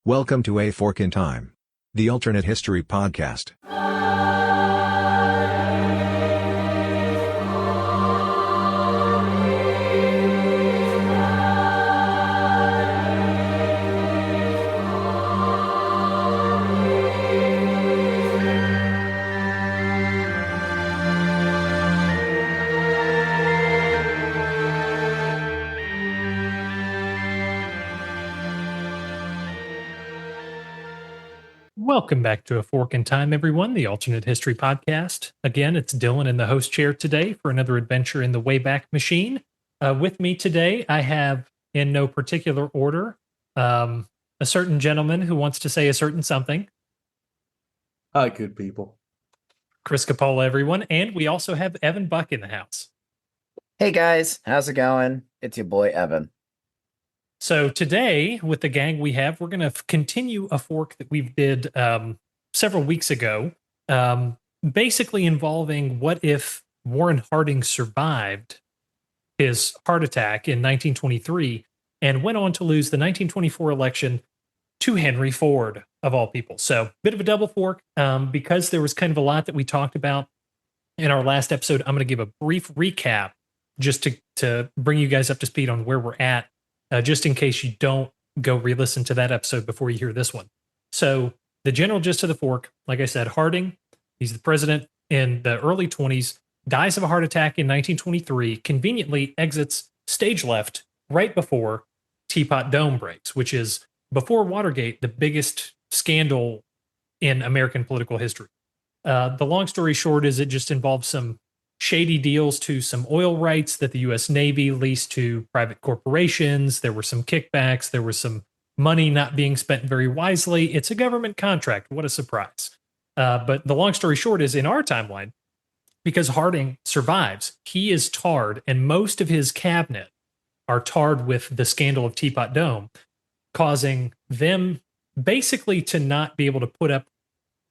Welcome to A Fork in Time, the alternate history podcast. Welcome back to A Fork in Time, everyone, the alternate history podcast. Again, it's Dylan in the host chair today for another adventure in the Wayback Machine. With me today, I have, in no particular order, a certain gentleman who wants to say a certain something. Hi, good people. Chris Capola, everyone. And we also have Evan Buck in the house. Hey, guys. How's it going? It's your boy, Evan. So today, with the gang we have, we're going to continue a fork that we did several weeks ago, basically involving what if Warren Harding survived his heart attack in 1923 and went on to lose the 1924 election to Henry Ford, of all people. So bit of a double fork because there was kind of a lot that we talked about in our last episode. I'm going to give a brief recap just to bring you guys up to speed on where we're at. Just in case you don't go re-listen to that episode before you hear this one. So the general gist of the fork, like I said, Harding, he's the president in the early 20s, dies of a heart attack in 1923, conveniently exits stage left right before Teapot Dome breaks, which is, before Watergate, the biggest scandal in American political history. The long story short is it just involves some shady deals to some oil rights that the U.S. Navy leased to private corporations. There were some kickbacks. There was some money not being spent very wisely. It's a government contract. What a surprise. But the long story short is, in our timeline, because Harding survives, he is tarred, and most of his cabinet are tarred with the scandal of Teapot Dome, causing them basically to not be able to put up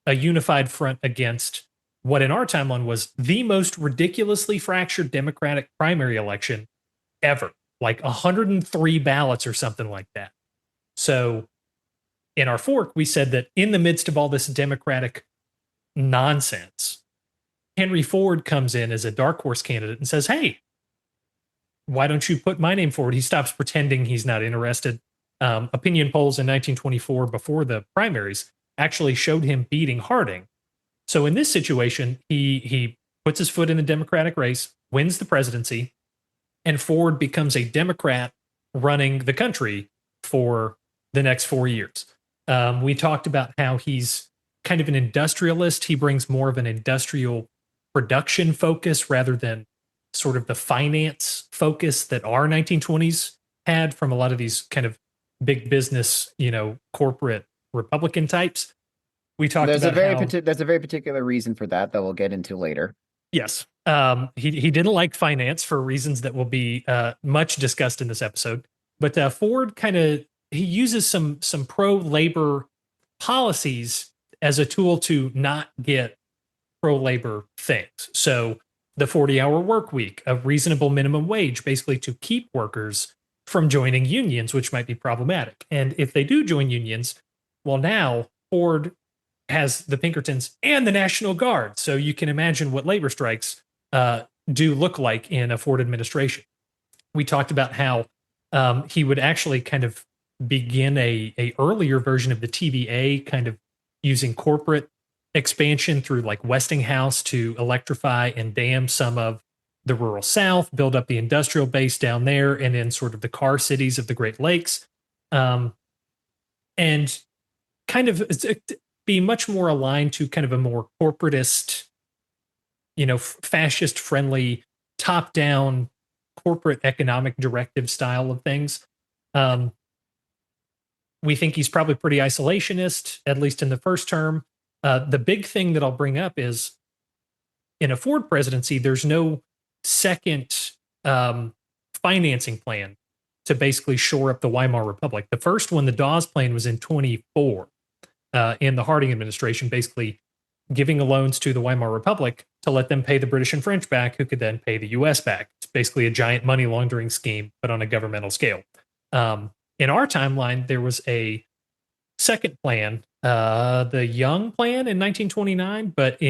a unified front against what in our timeline was the most ridiculously fractured Democratic primary election ever, like 103 ballots or something like that. So in our fork, we said that in the midst of all this Democratic nonsense, Henry Ford comes in as a dark horse candidate and says, hey, why don't you put my name forward? He stops pretending he's not interested. Opinion polls in 1924, before the primaries, actually showed him beating Harding. So in this situation, he puts his foot in the Democratic race, wins the presidency, and Ford becomes a Democrat running the country for the next 4 years. We talked about how he's kind of an industrialist. He brings more of an industrial production focus rather than sort of the finance focus that our 1920s had from a lot of these kind of big business, corporate Republican types. We talked there's about there's a very particular reason for that we'll get into later. Yes. He didn't like finance for reasons that will be much discussed in this episode. But Ford he uses some pro-labor policies as a tool to not get pro-labor things. So the 40-hour work week, a reasonable minimum wage, basically to keep workers from joining unions, which might be problematic. And if they do join unions, well, now Ford has the Pinkertons and the National Guard. So you can imagine what labor strikes do look like in a Ford administration. We talked about how he would actually kind of begin a earlier version of the TVA, kind of using corporate expansion through like Westinghouse to electrify and dam some of the rural South, build up the industrial base down there, and then sort of the car cities of the Great Lakes. And kind of be much more aligned to kind of a more corporatist, fascist-friendly, top-down corporate economic directive style of things. We think he's probably pretty isolationist, at least in the first term. The big thing that I'll bring up is, in a Ford presidency, there's no second financing plan to basically shore up the Weimar Republic. The first one, the Dawes plan, was in 24. In the Harding administration, basically giving loans to the Weimar Republic to let them pay the British and French back, who could then pay the U.S. back. It's basically a giant money laundering scheme, but on a governmental scale. In our timeline, there was a second plan, the Young plan in 1929, but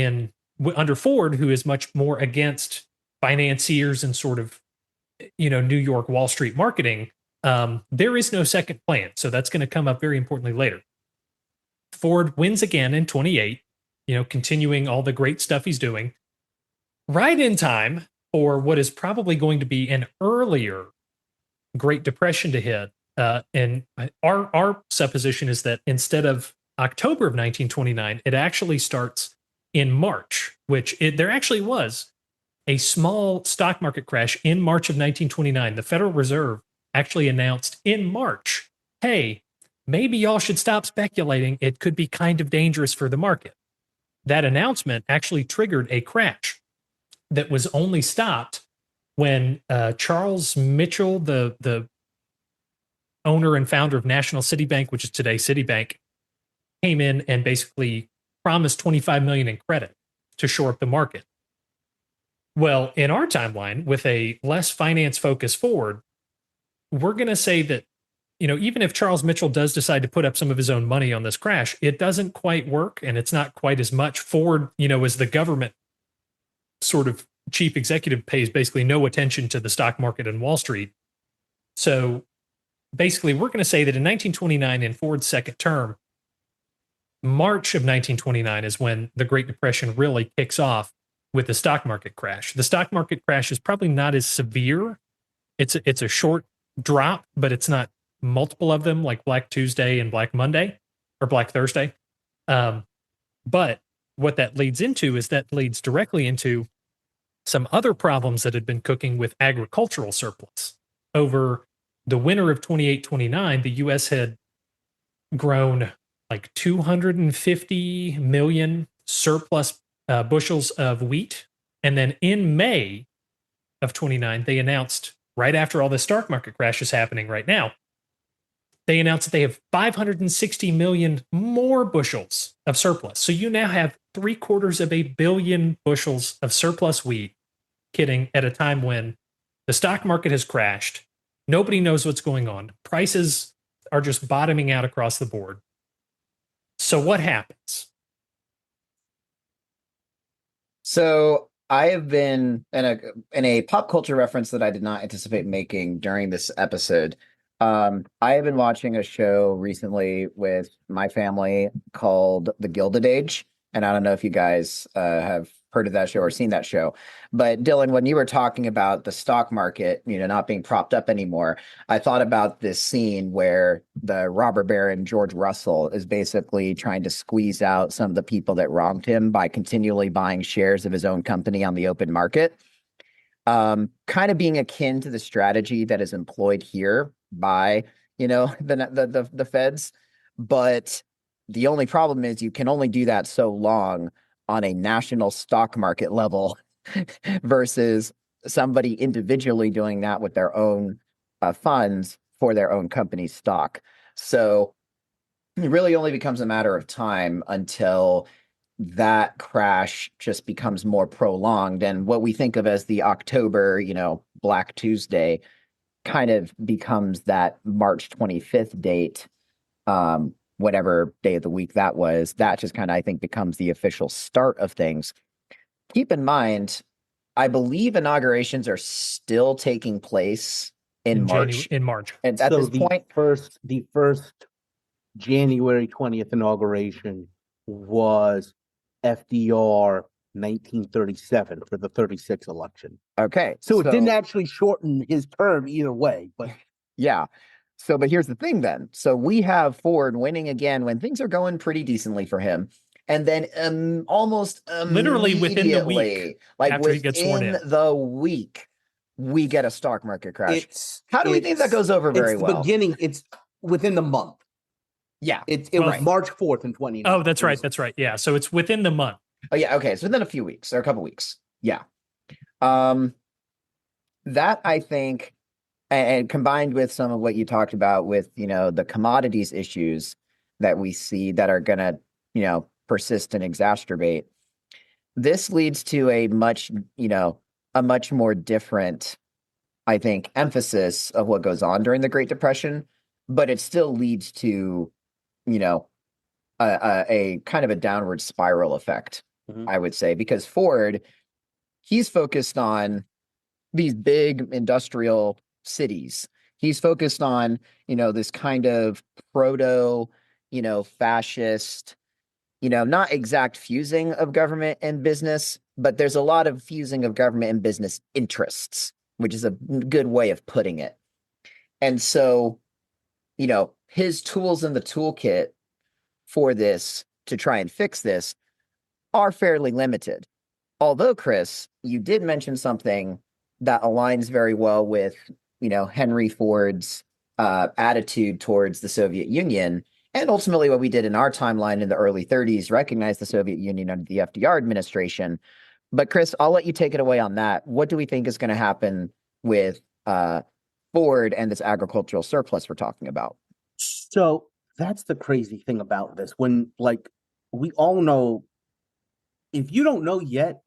under Ford, who is much more against financiers and sort of, New York Wall Street marketing, there is no second plan. So that's going to come up very importantly later. Ford wins again in 28, continuing all the great stuff he's doing, right in time for what is probably going to be an earlier Great Depression to hit. And our supposition is that instead of October of 1929, it actually starts in March, there actually was a small stock market crash in March of 1929. The Federal Reserve actually announced in March, hey, maybe y'all should stop speculating. It could be kind of dangerous for the market. That announcement actually triggered a crash that was only stopped when Charles Mitchell, the owner and founder of National City Bank, which is today Citibank, came in and basically promised $25 million in credit to shore up the market. Well, in our timeline, with a less finance-focused Ford, we're going to say that, even if Charles Mitchell does decide to put up some of his own money on this crash, it doesn't quite work, and it's not quite as much. Ford, as the government sort of chief executive, pays basically no attention to the stock market and Wall Street. So basically, we're going to say that in 1929, in Ford's second term, March of 1929 is when the Great Depression really kicks off with the stock market crash. The stock market crash is probably not as severe. It's a short drop, but it's not multiple of them like Black Tuesday and Black Monday or Black Thursday. But what that leads into is that leads directly into some other problems that had been cooking with agricultural surplus. Over the winter of 28-29, the U.S. had grown like 250 million surplus bushels of wheat. And then in May of 29, they announced, right after all the stock market crash is happening right now, they announced that they have 560 million more bushels of surplus. So you now have 750 million bushels of surplus wheat, kidding, at a time when the stock market has crashed. Nobody knows what's going on. Prices are just bottoming out across the board. So what happens? So I have been in a pop culture reference that I did not anticipate making during this episode. I have been watching a show recently with my family called The Gilded Age, and I don't know if you guys have heard of that show or seen that show. But Dylan, when you were talking about the stock market, not being propped up anymore, I thought about this scene where the robber baron George Russell is basically trying to squeeze out some of the people that wronged him by continually buying shares of his own company on the open market. Kind of being akin to the strategy that is employed here by, the feds. But the only problem is you can only do that so long on a national stock market level versus somebody individually doing that with their own funds for their own company's stock. So it really only becomes a matter of time until that crash just becomes more prolonged. And what we think of as the October, Black Tuesday kind of becomes that March 25th date, whatever day of the week that was. That just kind of, I think, becomes the official start of things. Keep in mind, I believe inaugurations are still taking place in March. In March. And at this point, the first January 20th inauguration was FDR 1937 for the 36 election. Okay. So it didn't actually shorten his term either way, but yeah. So, but here's the thing then. So we have Ford winning again when things are going pretty decently for him. And then almost literally within the week, like after he gets sworn in, the week, we get a stock market crash. How do we think that goes over very well? Beginning, it's within the month. Yeah. It was March 4th in 2019. Oh, that's right. That's right. Yeah. So it's within the month. Oh, yeah. Okay. So within a few weeks or a couple weeks. Yeah. That I think, and combined with some of what you talked about with, the commodities issues that we see that are going to, persist and exacerbate, this leads to a much more different, I think, emphasis of what goes on during the Great Depression, but it still leads to, you know, a kind of a downward spiral effect, I would say, because Ford, he's focused on these big industrial cities. He's focused on, this kind of proto, fascist, not exact fusing of government and business, but there's a lot of fusing of government and business interests, which is a good way of putting it. And so, his tools in the toolkit for this to try and fix this are fairly limited. Although, Chris, you did mention something that aligns very well with, Henry Ford's attitude towards the Soviet Union, and ultimately what we did in our timeline in the early 30s, recognize the Soviet Union under the FDR administration. But Chris, I'll let you take it away on that. What do we think is going to happen with Ford and this agricultural surplus we're talking about? So that's the crazy thing about this. When, like, we all know, if you don't know yet,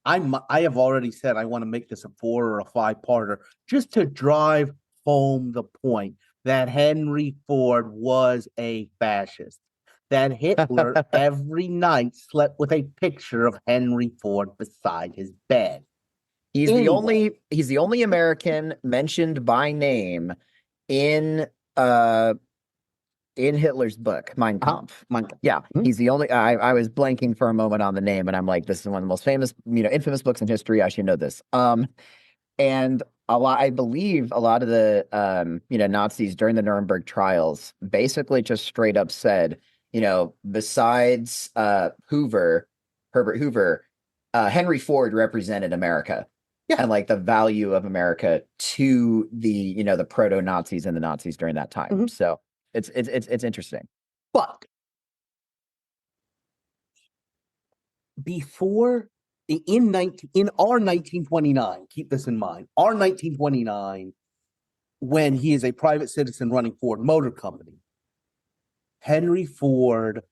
I have already said I want to make this a 4 or a 5-parter just to drive home the point that Henry Ford was a fascist. That Hitler every night slept with a picture of Henry Ford beside his bed. He's the only American mentioned by name in Hitler's book, Mein Kampf. Yeah, he's the only. I was blanking for a moment on the name, and I'm like, this is one of the most famous, infamous books in history. I should know this. And I believe a lot of the, Nazis during the Nuremberg trials basically just straight up said, besides Herbert Hoover, Henry Ford represented America. Yeah. And like the value of America to the, the proto-Nazis and the Nazis during that time. Mm-hmm. So it's interesting. But before in our 1929, keep this in mind, our 1929, when he is a private citizen running Ford Motor Company, Henry Ford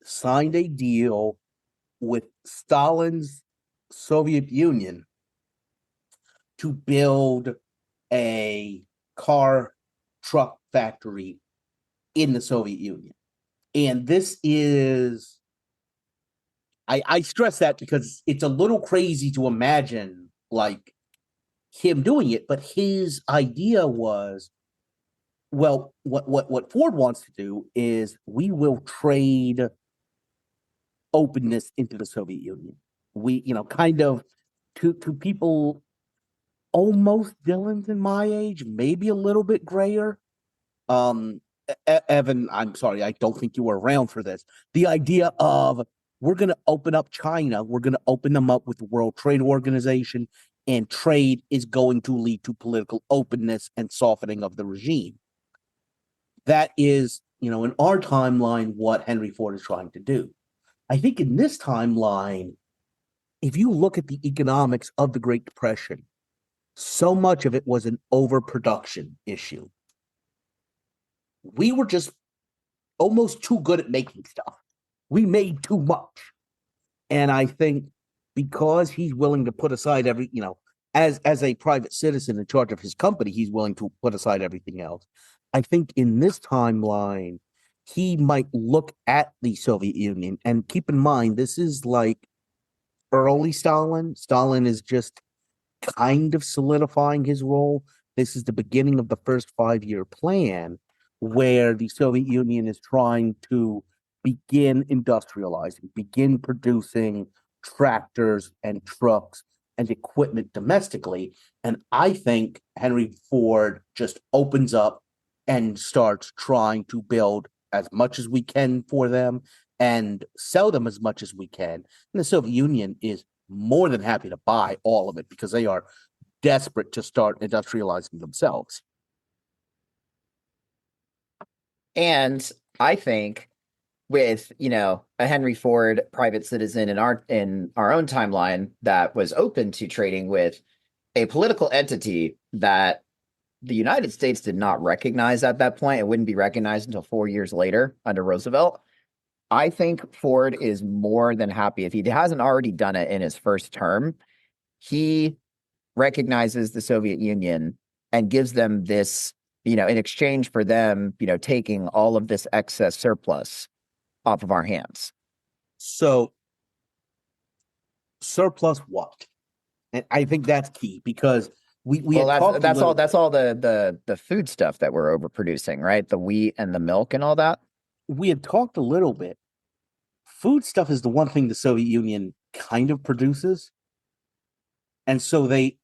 signed a deal with Stalin's Soviet Union to build a car truck factory in the Soviet Union. And this is, I stress that because it's a little crazy to imagine like him doing it, but his idea was, well, what Ford wants to do is we will trade openness into the Soviet Union. We, kind of to people almost Dylan's in my age, maybe a little bit grayer. Evan, I'm sorry, I don't think you were around for this. The idea of we're going to open up China, we're going to open them up with the World Trade Organization, and trade is going to lead to political openness and softening of the regime. That is, in our timeline, what Henry Ford is trying to do. I think in this timeline, if you look at the economics of the Great Depression, so much of it was an overproduction issue. We were just almost too good at making stuff. We made too much. And I think because he's willing to put aside as a private citizen in charge of his company, he's willing to put aside everything else. I think in this timeline, he might look at the Soviet Union, and keep in mind, this is like early Stalin. Stalin is just kind of solidifying his role. This is the beginning of the first 5-year plan, where the Soviet Union is trying to begin industrializing, begin producing tractors and trucks and equipment domestically. And I think Henry Ford just opens up and starts trying to build as much as we can for them and sell them as much as we can. And the Soviet Union is more than happy to buy all of it because they are desperate to start industrializing themselves. And I think with, a Henry Ford private citizen in our own timeline that was open to trading with a political entity that the United States did not recognize at that point, it wouldn't be recognized until 4 years later under Roosevelt. I think Ford is more than happy, if he hasn't already done it in his first term, he recognizes the Soviet Union and gives them this in exchange for them, taking all of this excess surplus off of our hands. So surplus what? And I think that's key because we had talked that's all bit. the food stuff that we're overproducing, right? The wheat and the milk and all that. We had talked a little bit. Food stuff is the one thing the Soviet Union kind of produces. And so they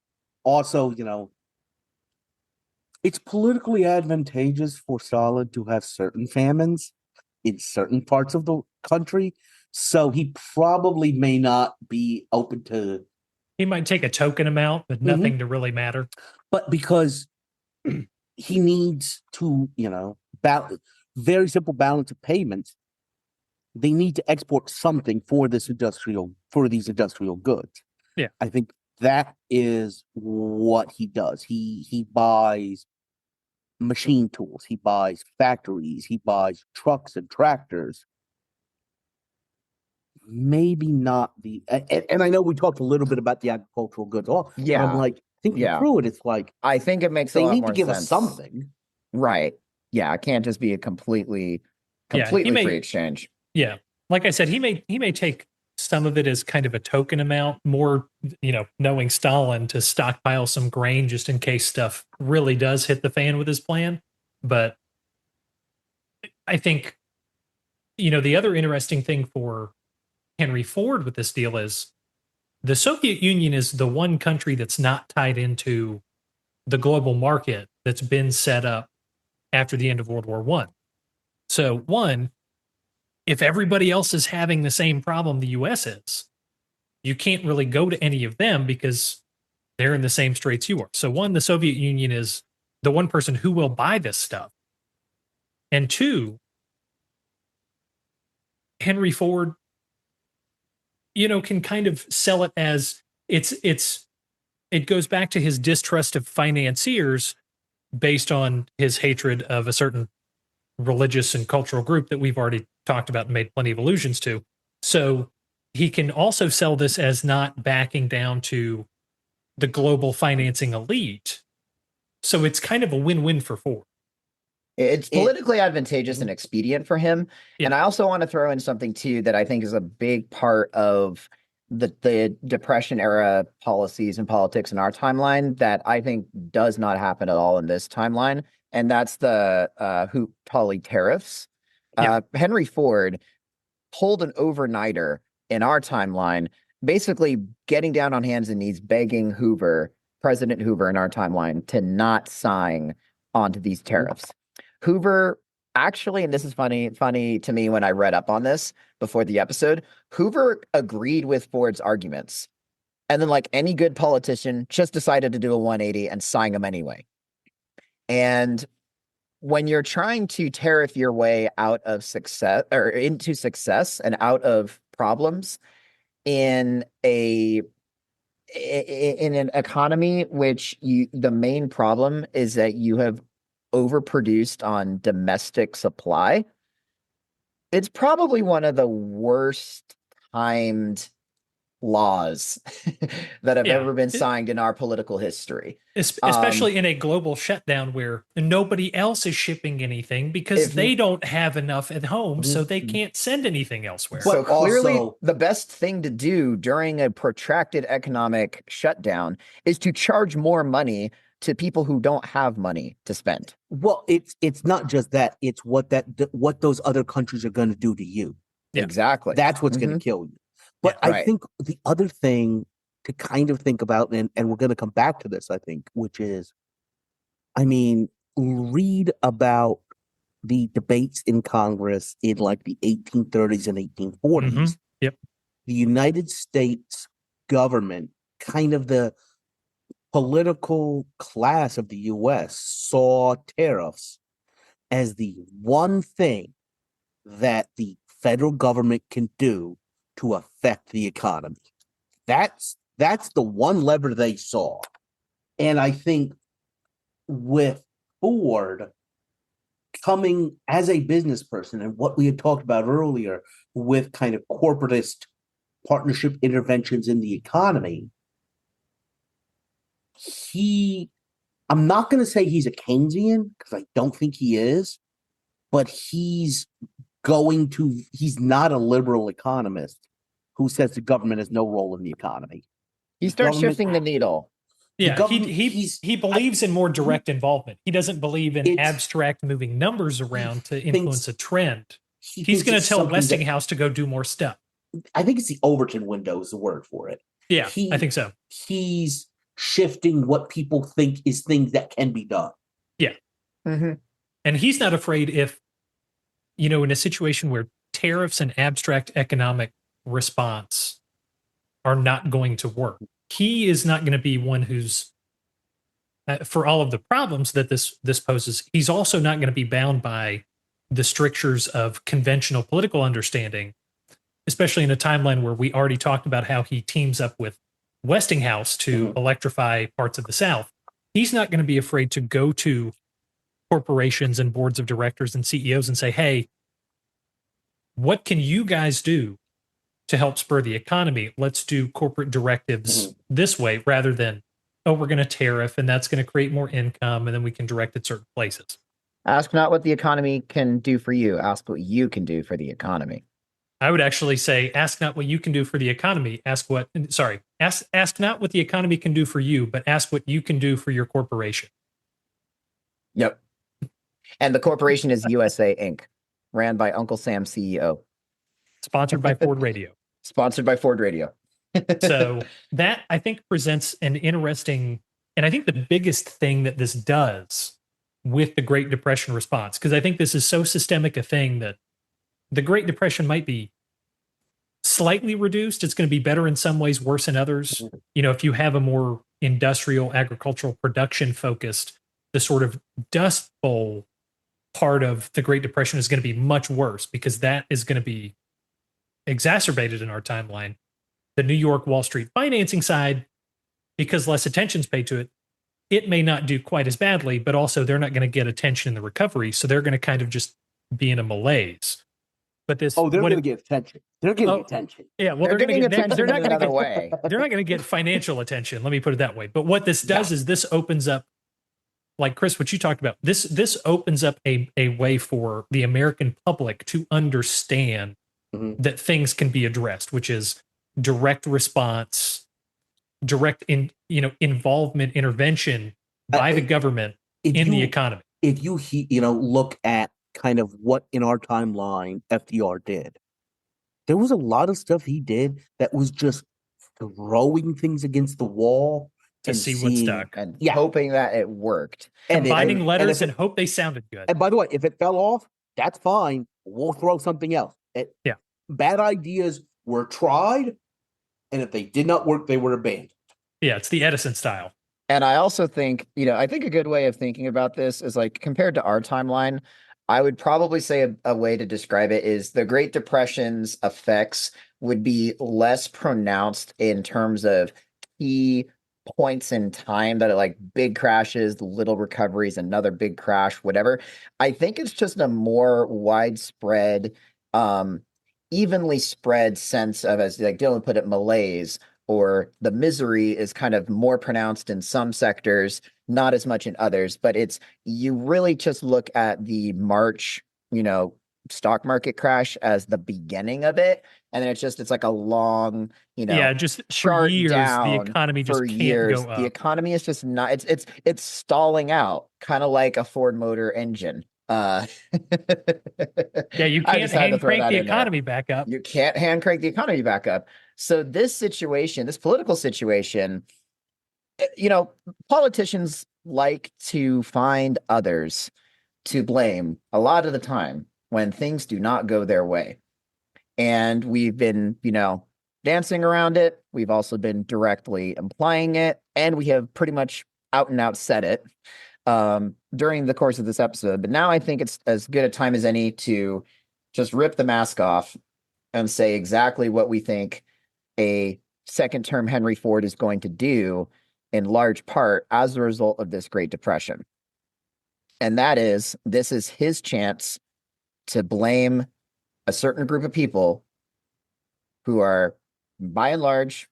also, it's politically advantageous for Stalin to have certain famines in certain parts of the country. So he probably may not be open to. He might take a token amount, but nothing to really matter. But because he needs to, very simple balance of payments, they need to export something for these industrial goods. Yeah. I think that is what he does. He buys machine tools, he buys factories, he buys trucks and tractors. Maybe not and I know we talked a little bit about the agricultural goods. Yeah. I'm like thinking through it. It's like I think it makes they a lot need more to give sense. us something, right? Yeah, it can't just be a completely free exchange. Yeah, like I said, he may take some of it as kind of a token amount, more knowing Stalin, to stockpile some grain just in case stuff really does hit the fan with his plan. But I think the other interesting thing for Henry Ford with this deal is the Soviet Union is the one country that's not tied into the global market that's been set up after the end of World War I. So, one, if everybody else is having the same problem the US is, you can't really go to any of them because they're in the same straits you are. So, one, the Soviet Union is the one person who will buy this stuff. And two, Henry Ford can kind of sell it as it goes back to his distrust of financiers based on his hatred of a certain religious and cultural group that we've already talked about and made plenty of allusions to. So he can also sell this as not backing down to the global financing elite. So it's kind of a win-win for Ford. It's politically advantageous and expedient for him. Yeah. And I also want to throw in something too that I think is a big part of the Depression era policies and politics in our timeline that I think does not happen at all in this timeline. And that's the hoop poly tariffs. Yeah. Henry Ford pulled an overnighter in our timeline, basically getting down on hands and knees, begging President Hoover in our timeline, to not sign onto these tariffs. Hoover actually, and this is funny to me when I read up on this before the episode, Hoover agreed with Ford's arguments. And then, like any good politician, just decided to do a 180 and sign them anyway. And when you're trying to tariff your way out of success or into success and out of problems in an economy which the main problem is that you have overproduced on domestic supply, it's probably one of the worst timed laws that have ever been signed in our political history. Especially in a global shutdown where nobody else is shipping anything because they don't have enough at home, so they can't send anything elsewhere. So clearly, the best thing to do during a protracted economic shutdown is to charge more money to people who don't have money to spend. Well, it's not just that; it's what those other countries are going to do to you. Yeah. Exactly. That's what's going to kill you. But I think the other thing to kind of think about, and we're going to come back to this, I think, which is, read about the debates in Congress in like the 1830s and 1840s. Yep. The United States government, kind of the political class of the U.S., saw tariffs as the one thing that the federal government can do to affect the economy. That's the one lever they saw. And I think with Ford coming as a business person and what we had talked about earlier with kind of corporatist partnership interventions in the economy, he I'm not going to say he's a Keynesian because I don't think he is, but he's not a liberal economist who says the government has no role in the economy. He starts shifting the needle. Yeah, he believes in more direct involvement. He doesn't believe in abstract moving numbers around to influence a trend. He's going to tell Westinghouse to go do more stuff. I think it's the Overton window is the word for it. Yeah, I think so. He's shifting what people think is things that can be done. Yeah. Mm-hmm. And he's not afraid if, in a situation where tariffs and abstract economic response are not going to work, he is not going to be one who's, for all of the problems that this poses, he's also not going to be bound by the strictures of conventional political understanding, especially in a timeline where we already talked about how he teams up with Westinghouse to electrify parts of the South. He's not going to be afraid to go to corporations and boards of directors and CEOs and say, hey, what can you guys do to help spur the economy? Let's do corporate directives this way rather than, oh, we're going to tariff and that's going to create more income and then we can direct it certain places. Ask not what the economy can do for you. Ask what you can do for the economy. I would actually say, ask not what you can do for the economy. Ask not what the economy can do for you, but ask what you can do for your corporation. Yep. And the corporation is USA Inc., ran by Uncle Sam, CEO. Sponsored by Ford Radio. Sponsored by Ford Radio. So that, I think, presents an interesting, and I think the biggest thing that this does with the Great Depression response, because I think this is so systemic a thing that the Great Depression might be slightly reduced. It's going to be better in some ways, worse in others. If you have a more industrial, agricultural production focused, the sort of Dust Bowl part of the Great Depression is going to be much worse because that is going to be exacerbated in our timeline. The New York Wall Street financing side, because less attention's paid to it, it may not do quite as badly, but also they're not going to get attention in the recovery. So they're going to kind of just be in a malaise. But this, they're going to get attention. They're getting attention. Yeah, well, they're getting attention in another way. They're not going to get financial attention. Let me put it that way. But what this does is this opens up, like Chris, what you talked about. This opens up a way for the American public to understand that things can be addressed, which is direct response, direct involvement, intervention by the government in the economy. If you look at kind of what in our timeline FDR did, there was a lot of stuff he did that was just throwing things against the wall to see what stuck and hoping that it worked. Combining letters and hope they sounded good. And by the way, if it fell off, that's fine. We'll throw something else. Bad ideas were tried, and if they did not work, they were abandoned. Yeah, it's the Edison style. And I also think, I think a good way of thinking about this is like compared to our timeline, I would probably say a way to describe it is the Great Depression's effects would be less pronounced in terms of key points in time that are like big crashes, little recoveries, another big crash, whatever. I think it's just a more widespread, evenly spread sense of, as like Dylan put it, malaise, or the misery is kind of more pronounced in some sectors, not as much in others. But you really just look at the March, stock market crash as the beginning of it. And then it's like a long, just for years, the economy just can't go up. The economy is just not, it's stalling out, kind of like a Ford motor engine. You can't hand crank the economy back up. You can't hand crank the economy back up. So this political situation, politicians like to find others to blame a lot of the time when things do not go their way. And we've been, dancing around it. We've also been directly implying it. And we have pretty much out and out said it during the course of this episode. But now I think it's as good a time as any to just rip the mask off and say exactly what we think a second term Henry Ford is going to do in large part as a result of this Great Depression. And this is his chance to blame a certain group of people who are, by and large,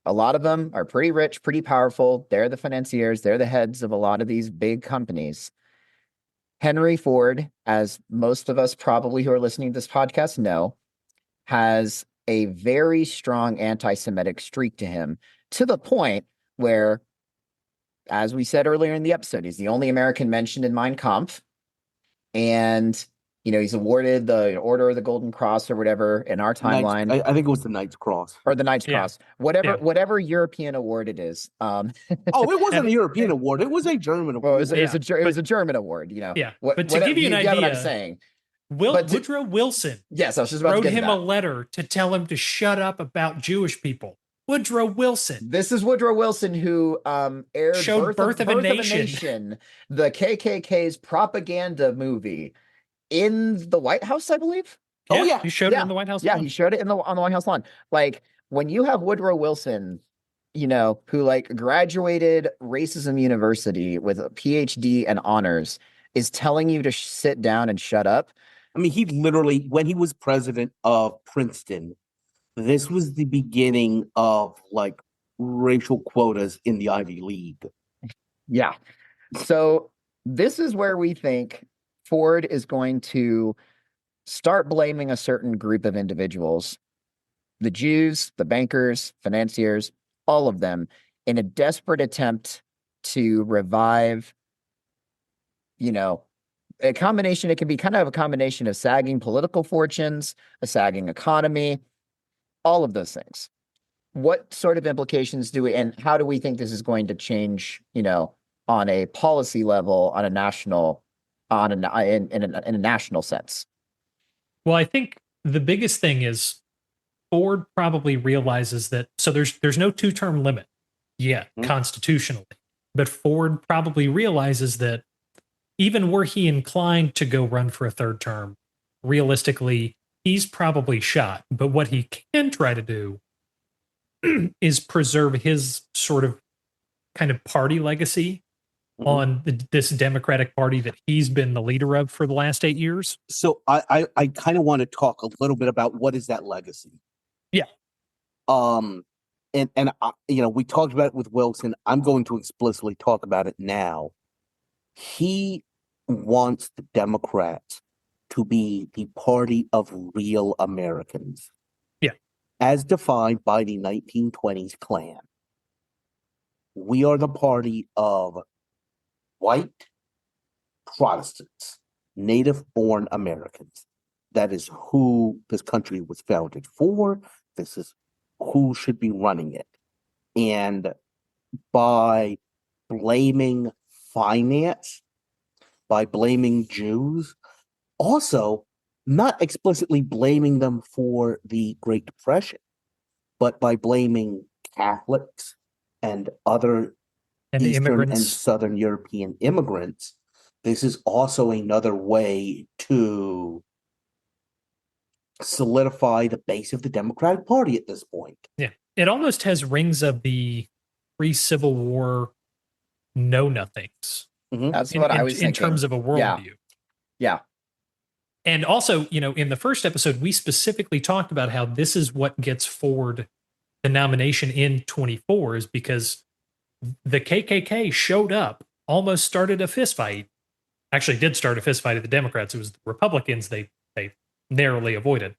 A lot of them are pretty rich, pretty powerful. They're the financiers. They're the heads of a lot of these big companies. Henry Ford, as most of us probably who are listening to this podcast know, has a very strong anti-Semitic streak to him, to the point where, as we said earlier in the episode, he's the only American mentioned in Mein Kampf. And, he's awarded the Order of the Golden Cross or whatever in our timeline. I think it was the Knight's Cross. Or the Knight's Yeah. Cross. Whatever Yeah. whatever European award it is. Oh, it wasn't a European award. It was a German award. Well, it was Yeah, a German award, Yeah, but to give you an get what I'm idea, saying. Woodrow Wilson Yes, I was just about to wrote get to him a that. letter to tell him to shut up about Jewish people. Woodrow Wilson. This is Woodrow Wilson who aired Showed Birth of a Nation, the KKK's propaganda movie in the White House, I believe. Oh, yeah. He showed it on the White House Yeah, lawn. he showed it on the White House lawn. Like, when you have Woodrow Wilson, who graduated racism university with a PhD and honors, is telling you to sit down and shut up. I mean, he literally, when he was president of Princeton, this was the beginning of racial quotas in the Ivy League. Yeah. So this is where we think Ford is going to start blaming a certain group of individuals, the Jews, the bankers, financiers, all of them, in a desperate attempt to revive, a combination. It can be kind of a combination of sagging political fortunes, a sagging economy, all of those things. What sort of implications and how do we think this is going to change, on a policy level, on a national, in a national sense? Well, I think the biggest thing is Ford probably realizes that. So there's no 2-term limit yet constitutionally, but Ford probably realizes that even were he inclined to go run for a 3rd term, realistically, he's probably shot. But what he can try to do is preserve his sort of kind of party legacy on this Democratic Party that he's been the leader of for the last 8 years. So I kind of want to talk a little bit about what is that legacy. Yeah. And we talked about it with Wilson. I'm going to explicitly talk about it now. He wants the Democrats to be the party of real Americans. Yeah. As defined by the 1920s Klan. We are the party of white Protestants, native-born Americans. That is who this country was founded for. This is who should be running it. And by blaming finance, by blaming Jews, also not explicitly blaming them for the Great Depression, but by blaming Catholics and other And Eastern immigrants and Southern European immigrants, this is also another way to solidify the base of the Democratic Party at this point. Yeah. It almost has rings of the pre-Civil War know-nothings. That's what I was thinking. In terms of a worldview. Yeah. And also, in the first episode, we specifically talked about how this is what gets Ford the nomination in 24, is because the KKK showed up, almost started a fistfight. Actually, did start a fistfight at the Democrats. It was the Republicans they narrowly avoided.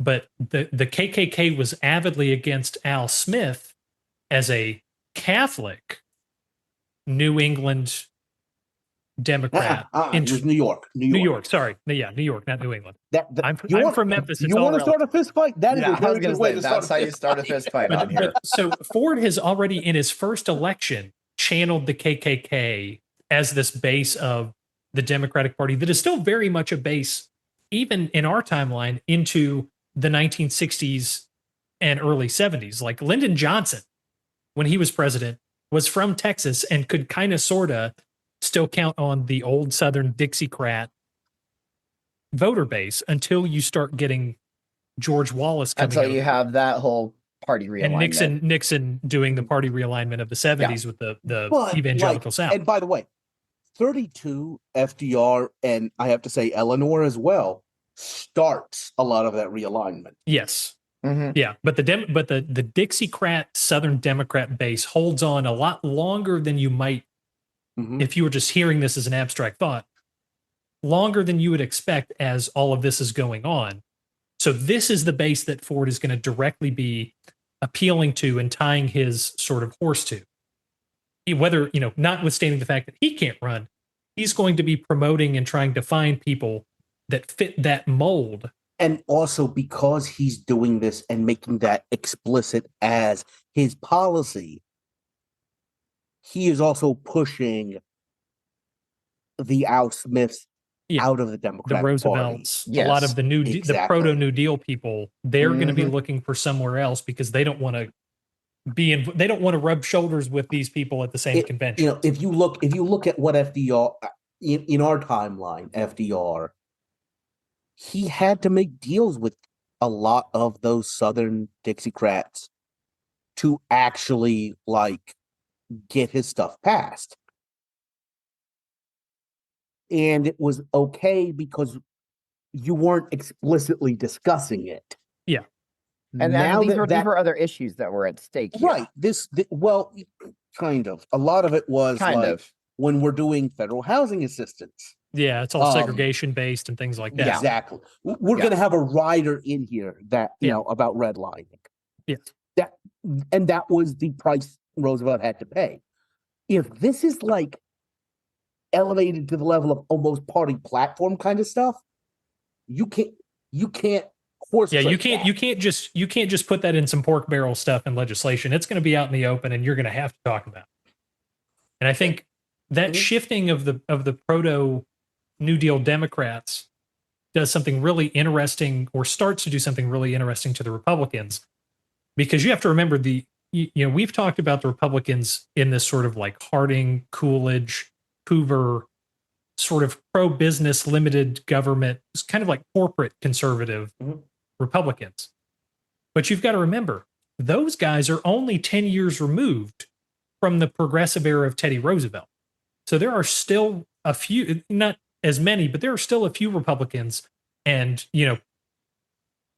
But the KKK was avidly against Al Smith as a Catholic New England Democrat. It was New York. New York, sorry. Yeah, New York, not New England. I'm from Memphis. You want to start a fist fight? That is a very good way to start. That's how you start a fist fight on here. So Ford has already, in his first election, channeled the KKK as this base of the Democratic Party that is still very much a base, even in our timeline, into the 1960s and early 70s. Like Lyndon Johnson, when he was president, was from Texas and could kind of, sort of, still count on the old Southern Dixiecrat voter base until you start getting George Wallace coming Until you have that whole party realignment. and Nixon doing the party realignment of the 70s with the evangelical South. And by the way, 32, FDR, and I have to say Eleanor as well, starts a lot of that realignment. Yes. Mhm. Yeah, but the Dixiecrat Southern Democrat base holds on a lot longer than you might Mhm. if you were just hearing this as an abstract thought, longer than you would expect as all of this is going on. So this is the base that Ford is going to directly be appealing to and tying his sort of horse to. Whether, notwithstanding the fact that he can't run, he's going to be promoting and trying to find people that fit that mold. And also because he's doing this and making that explicit as his policy, he is also pushing the Al Smiths Yeah. out of the The Democratic Roosevelts, Party. a lot Yes, of the exactly. proto New Deal people, they're going to be Mhm. looking for somewhere else because they don't want to they don't want to rub shoulders with these people at the same convention. If you look at what FDR in our timeline, FDR, he had to make deals with a lot of those Southern Dixiecrats to actually like get his stuff passed. And it was okay because you weren't explicitly discussing it. Yeah. And now these that were other issues that were at stake here. right, well, kind of. A lot of it was Kind like of. when we're doing federal housing assistance. Yeah, it's all segregation based and things like that. Exactly. We're Yeah. going to have a rider in here that Yeah. about redlining. Yeah. That was the price Roosevelt had to pay. If this is like elevated to the level of almost party platform kind of stuff, you can't horse Yeah, trade that. you can't just put that in some pork barrel stuff in legislation. It's going to be out in the open and you're going to have to talk about it. And I think that Mhm. shifting of the proto New Deal Democrats does something really interesting, or starts to do something really interesting to the Republicans, because you have to remember we've talked about the Republicans in this sort of like Harding, Coolidge, Hoover sort of pro business, limited government, it's kind of like corporate conservative Mhm. Republicans. But you've got to remember, those guys are only 10 years removed from the progressive era of Teddy Roosevelt. So there are still a few, not as many, but there are still a few Republicans and,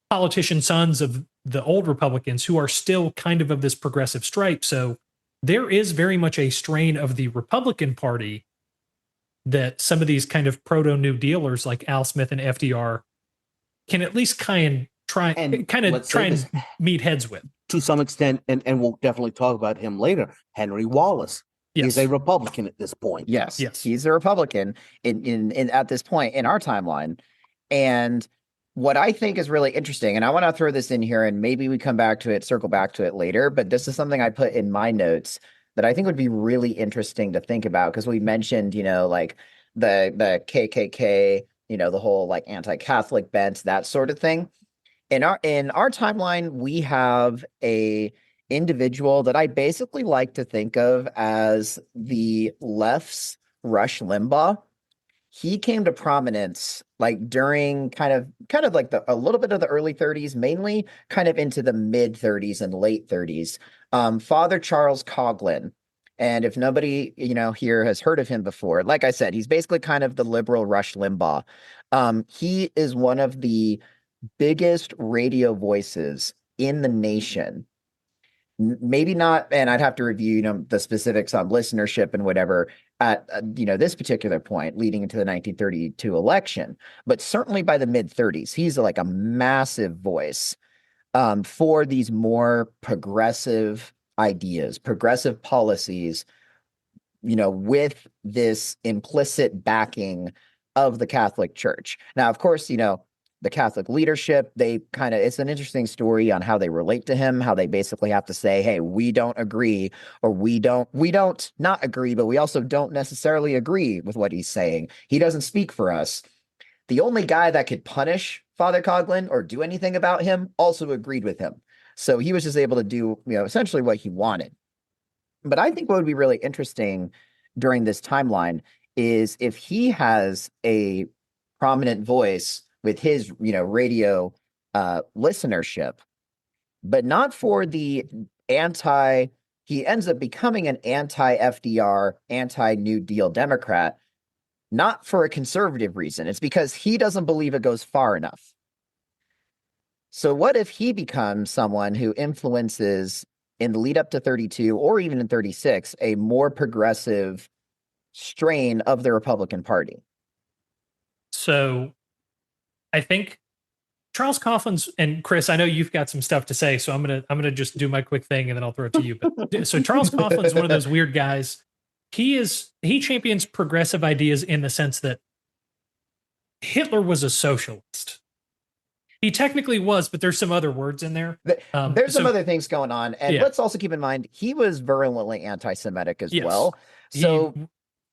politician sons of the old Republicans who are still kind of this progressive stripe. So there is very much a strain of the Republican Party that some of these kind of proto New Dealers like Al Smith and FDR can at least try and meet heads with. To some extent, and we'll definitely talk about him later. Henry Wallace is a Republican at this point. Yes. Yes. He's a Republican in at this point in our timeline. And what I think is really interesting, and I want to throw this in here and maybe we circle back to it later, but this is something I put in my notes that I think would be really interesting to think about, because we mentioned, like the KKK, the whole like anti-Catholic bent, that sort of thing. In our timeline, we have a individual that I basically like to think of as the left's Rush Limbaugh. He came to prominence like during kind of like a little bit of the early 30s, mainly kind of into the mid 30s and late 30s. Father Charles Coughlin. And if nobody, here has heard of him before, like I said, he's basically kind of the liberal Rush Limbaugh. He is one of the biggest radio voices in the nation. Maybe not, and I'd have to review, the specifics on listenership and whatever at, this particular point leading into the 1932 election, but certainly by the mid 30s, he's like a massive voice for these more progressive ideas, progressive policies, with this implicit backing of the Catholic Church. Now, of course, the Catholic leadership, it's an interesting story on how they relate to him, how they basically have to say, hey, we don't agree, or we don't not agree, but we also don't necessarily agree with what he's saying. He doesn't speak for us. The only guy that could punish Father Coughlin or do anything about him also agreed with him. So he was just able to do, essentially what he wanted. But I think what would be really interesting during this timeline is if he has a prominent voice with his, radio listenership, but not for the he ends up becoming an anti-FDR, anti-New Deal Democrat, not for a conservative reason. It's because he doesn't believe it goes far enough. So what if he becomes someone who influences in the lead up to 32 or even in 36 a more progressive strain of the Republican Party? So I think Charles Coughlin's, and Chris, I know you've got some stuff to say, so I'm gonna just do my quick thing and then I'll throw it to you. But so Charles Coughlin's one of those weird guys. He champions progressive ideas in the sense that Hitler was a socialist. He technically was, but there's some other words in there. There's some other things going on. And let's also keep in mind, he was virulently anti-Semitic as well. So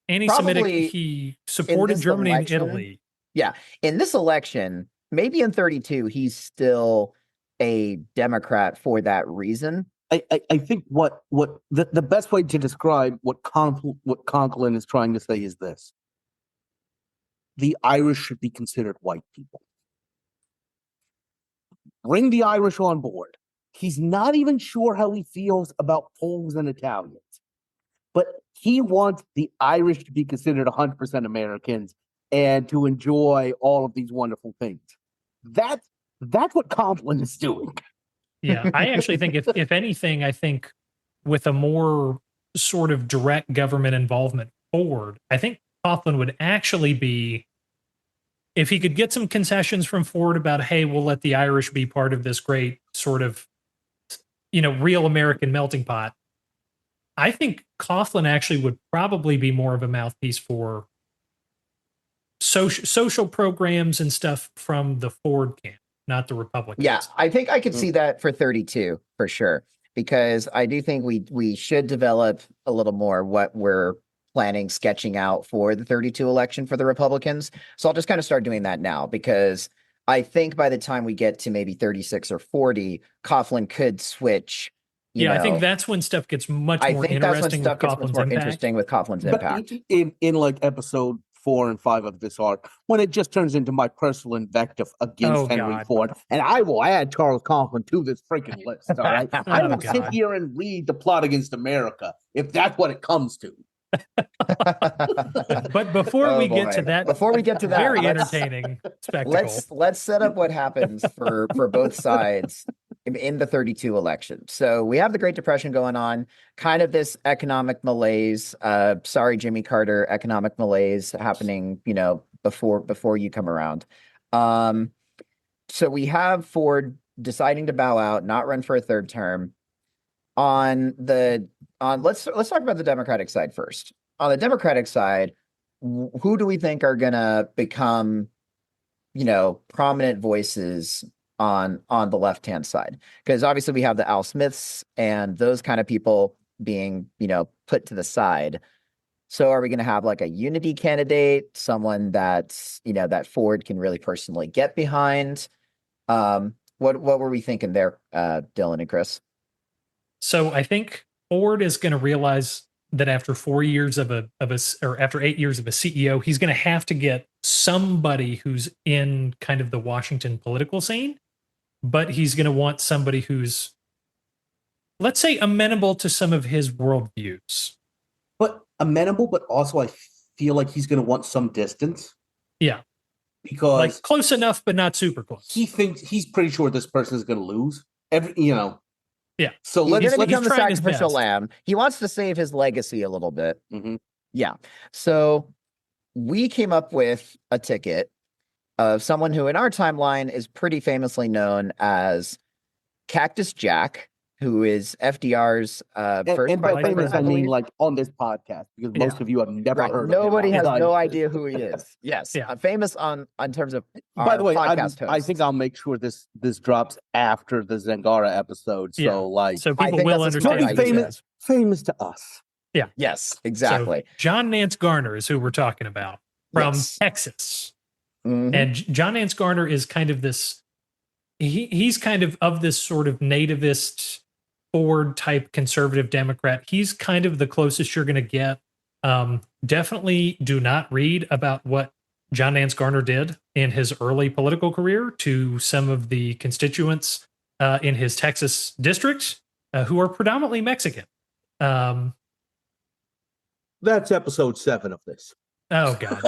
anti-Semitic, he supported Germany and Italy. Yeah. In this election, maybe in 32, he's still a Democrat for that reason. I think what the best way to describe what Conklin is trying to say is this: the Irish should be considered white people. Bring the Irish on board. He's not even sure how he feels about Poles and Italians, but he wants the Irish to be considered 100% Americans and to enjoy all of these wonderful things. That's what Conklin is doing. Yeah, I actually think if anything, I think with a more sort of direct government involvement forward, I think Coughlin would actually be, if he could get some concessions from Ford about, hey, we'll let the Irish be part of this great sort of, real American melting pot. I think Coughlin actually would probably be more of a mouthpiece for social programs and stuff from the Ford camp, not the Republicans. Yeah, I think I could see that for 32 for sure, because I do think we should develop a little more what we're planning, sketching out for the 32 election for the Republicans. So I'll just kind of start doing that now, because I think by the time we get to maybe 36 or 40, Coughlin could switch. I think that's when stuff gets much more interesting with Coughlin's impact. In like episode 4 and 5 of this arc, when it just turns into my personal invective against Henry Ford, and I will add Charles Coughlin to this freaking list. All right, I will sit here and read the plot against America if that's what it comes to. But before we get to that, very entertaining spectacle. Let's set up what happens for both sides in the 32 election. So we have the Great Depression going on, kind of this economic malaise. Sorry, Jimmy Carter, economic malaise happening, before you come around. So we have Ford deciding to bow out, not run for a third term. Let's talk about the Democratic side first. On the Democratic side, who do we think are gonna become, prominent voices on the left-hand side? Because obviously we have the Al Smiths and those kind of people being, put to the side. So are we going to have like a unity candidate, someone that's, that Ford can really personally get behind? What were we thinking there, Dylan and Chris? So I think Ford is going to realize that after 4 years or after 8 years of a CEO, he's going to have to get somebody who's in kind of the Washington political scene, but he's going to want somebody who's, let's say, amenable to some of his worldviews. But amenable, but also I feel like he's going to want some distance. Yeah. Because like close enough, but not super close. He's pretty sure this person is going to lose. Yeah. So he's going to become the sacrificial lamb. He wants to save his legacy a little bit. Mm-hmm. Yeah. So we came up with a ticket of someone who in our timeline is pretty famously known as Cactus Jack, who is FDR's first. And by famous, I mean like on this podcast, because most of you have never heard of him. Nobody has no idea who he is. Yes. Yeah. Famous in terms of by the way, podcast hosts. I think I'll make sure this drops after the Zangara episode. So people will understand. Famous to us. Yeah. Yes, exactly. So John Nance Garner is who we're talking about from Texas. Mm-hmm. And John Nance Garner is kind of this, he's kind of this sort of nativist Ford type conservative Democrat. He's kind of the closest you're going to get. Definitely do not read about what John Nance Garner did in his early political career to some of the constituents in his Texas district who are predominantly Mexican. That's episode 7 of this. Oh God.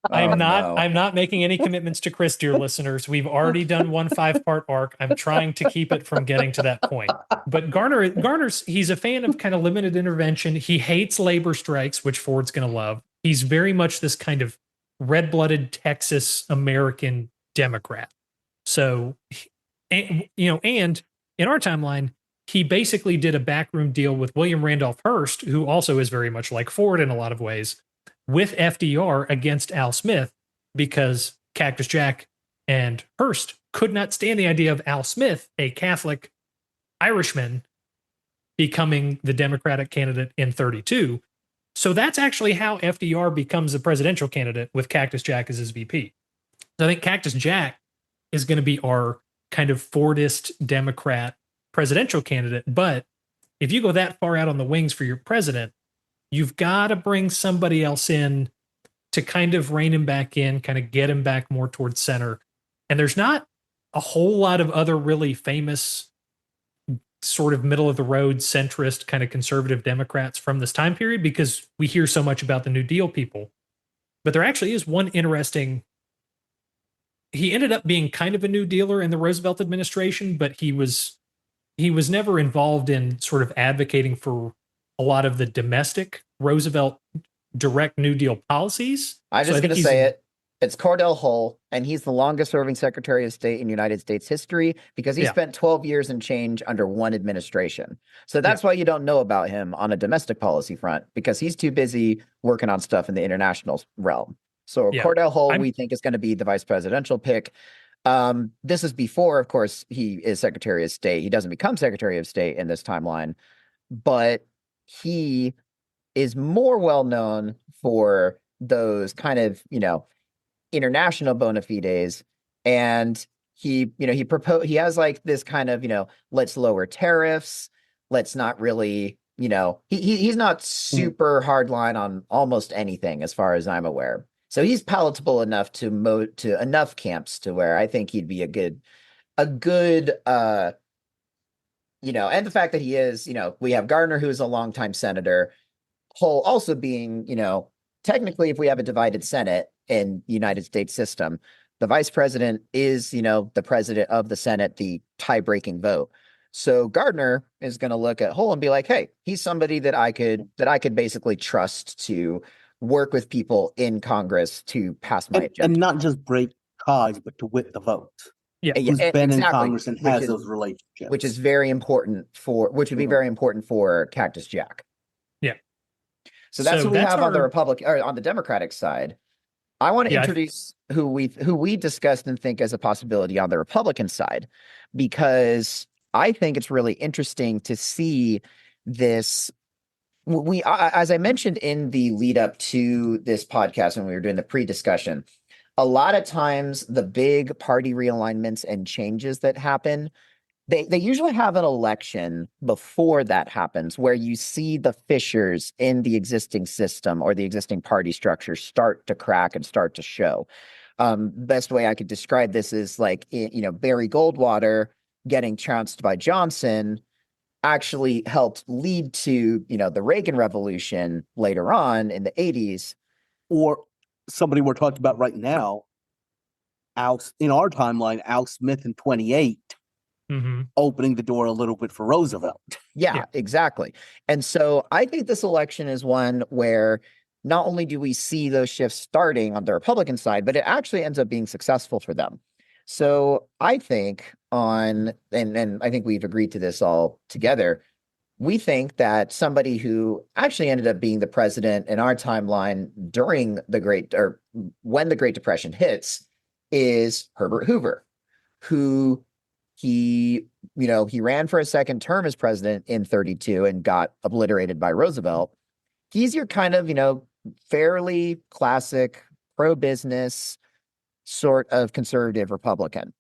Oh, no. I'm not making any commitments to Chris, dear listeners. We've already done one 5-part arc. I'm trying to keep it from getting to that point. But Garner's he's a fan of kind of limited intervention. He hates labor strikes, which Ford's going to love. He's very much this kind of red-blooded Texas American Democrat. So, and in our timeline, he basically did a backroom deal with William Randolph Hearst, who also is very much like Ford in a lot of ways, with FDR against Al Smith, because Cactus Jack and Hearst could not stand the idea of Al Smith, a Catholic Irishman, becoming the Democratic candidate in 32. So that's actually how FDR becomes a presidential candidate with Cactus Jack as his VP. So I think Cactus Jack is going to be our kind of Fordist Democrat presidential candidate. But if you go that far out on the wings for your president, you've got to bring somebody else in to kind of rein him back in, kind of get him back more towards center. And there's not a whole lot of other really famous sort of middle of the road centrist kind of conservative Democrats from this time period, because we hear so much about the New Deal people. But there actually is one interesting. He ended up being kind of a New Dealer in the Roosevelt administration, but he was never involved in sort of advocating for a lot of the domestic Roosevelt direct New Deal policies. I'm So just I think going to say it. It's Cordell Hull, and he's the longest serving Secretary of State in United States history because he spent 12 years and change under one administration. So that's why you don't know about him on a domestic policy front, because he's too busy working on stuff in the international realm. So Cordell Hull, we think, is going to be the vice presidential pick. This is before, of course, he is Secretary of State. He doesn't become Secretary of State in this timeline, but he is more well known for those kind of, international bona fides. And he has like this kind of, let's lower tariffs. Let's not really, he's not super hardline on almost anything as far as I'm aware. So he's palatable enough to enough camps to where I think he'd be a good, and the fact that he is, we have Gardner, who's a longtime senator, Hull also being, technically, if we have a divided Senate in the United States system, the vice president is, the president of the Senate, the tie-breaking vote. So Gardner is going to look at Hull and be like, hey, he's somebody that I could basically trust to work with people in Congress to pass my agenda. And not just break ties, but to win the vote. Yeah, who's been in Congress and has those relationships. Which is very important which would be very important for Cactus Jack. Yeah. So that's what we have on the Republican or on the Democratic side. I want to introduce who we discussed and think as a possibility on the Republican side, because I think it's really interesting to see this. As I mentioned in the lead up to this podcast when we were doing the pre-discussion, a lot of times the big party realignments and changes that happen, they usually have an election before that happens, where you see the fissures in the existing system or the existing party structure start to crack and start to show. Best way I could describe this is like, Barry Goldwater getting trounced by Johnson actually helped lead to, the Reagan Revolution later on in the 80s. Or somebody we're talking about right now, in our timeline, Al Smith in 28, opening the door a little bit for Roosevelt. Yeah, exactly. And so I think this election is one where not only do we see those shifts starting on the Republican side, but it actually ends up being successful for them. So I think and I think we've agreed to this all together, we think that somebody who actually ended up being the president in our timeline during when the Great Depression hits is Herbert Hoover, who he ran for a second term as president in 32 and got obliterated by Roosevelt. He's your kind of, fairly classic pro-business sort of conservative Republican.